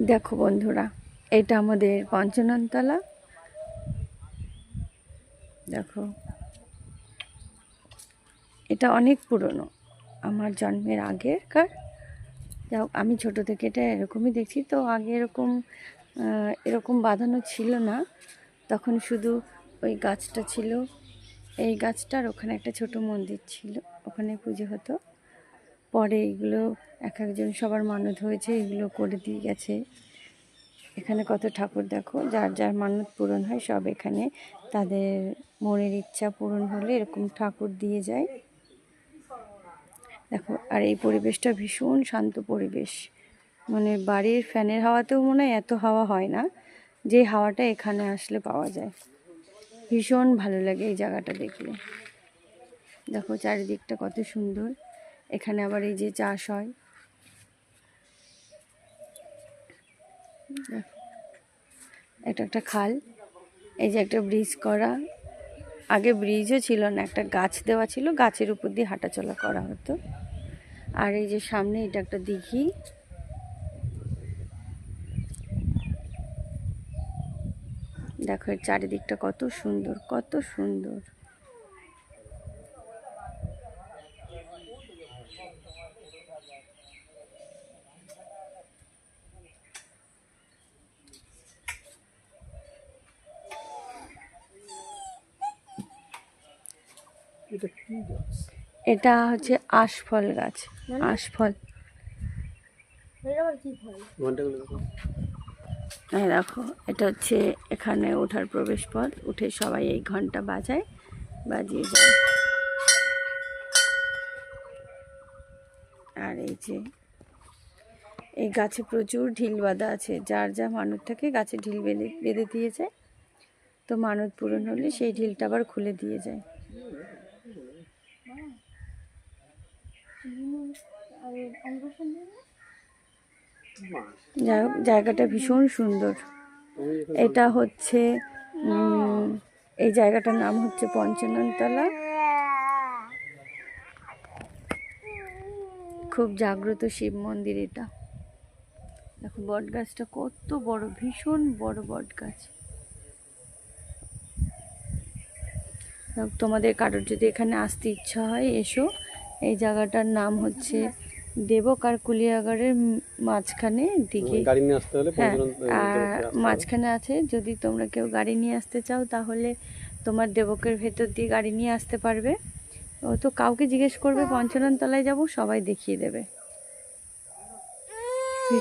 দেখো বন্ধুরা, এটা আমাদের পঞ্চননতলা। দেখো, এটা অনেক পুরনো, আমার জন্মের আগেরকার। যাও, আমি ছোট থেকে এটা এরকমই দেখছি। তো আগে এরকম বাঁধানো ছিল না, তখন শুধু ওই গাছটা ছিল, এই গাছটার ওখানে একটা ছোট মন্দির ছিল, ওখানে পুজো হতো। পরে এগুলো এক একজন সবার মানত হয়েছে, এগুলো করে দিয়ে গেছে। এখানে কত ঠাকুর দেখো, যার যার মানত পূরণ হয় সব এখানে তাদের মনের ইচ্ছা পূরণ হলে এরকম ঠাকুর দিয়ে যায়। দেখো, আর এই পরিবেশটা ভীষণ শান্ত পরিবেশ, মানে বাড়ির ফ্যানের হাওয়াতেও মনে হয় এত হাওয়া হয় না, যে হাওয়াটা এখানে আসলে পাওয়া যায়। ভীষণ ভালো লাগে এই জায়গাটা দেখলে। দেখো চারিদিকটা কত সুন্দর। এখানে আবার এই যে চাষ হয়। দেখো, এটা একটা খাল, এই যে একটা ব্রিজ করা। আগে ব্রিজও ছিল না, একটা গাছ দেওয়া ছিল, গাছের উপর দিয়ে হাঁটাচলা করা হতো। আর এই যে সামনে এটা একটা দিঘি। দেখো এর চারিদিকটা কত সুন্দর, কত সুন্দর। এটা হচ্ছে আশফল গাছ, আশফল। এই দেখো, এটা হচ্ছে এখানে ওঠার প্রবেশ পথ। উঠে সবাই এই ঘন্টা বাজায়, বাজিয়ে যায়। আর এই যে এই গাছে প্রচুর ঢিল বাঁধা আছে, যার যা মানত থাকে গাছে ঢিল বেঁধে দিয়ে যায়। তো মানত পূরণ হলে সেই ঢিলটা আবার খুলে দিয়ে যায়। যাই হোক, জায়গাটা ভীষণ সুন্দর। এটা হচ্ছে এই জায়গাটার নাম হচ্ছে পঞ্চননতলা। খুব জাগ্রত শিব মন্দির এটা। দেখো বট গাছটা কত বড়, ভীষণ বড় বট গাছ। তোমাদের কারোর যদি এখানে আসতে ইচ্ছা হয় এসো। এই জায়গাটার নাম হচ্ছে দেবক আর কুলিয়াগড়ের মাঝখানে দিকে। হ্যাঁ, আর মাঝখানে আছে। যদি তোমরা কেউ গাড়ি নিয়ে আসতে চাও তাহলে তোমার দেবকের ভেতর দিয়ে গাড়ি নিয়ে আসতে পারবে। ও তো কাউকে জিজ্ঞেস করবে পঞ্চননতলায় যাব, সবাই দেখিয়ে দেবে।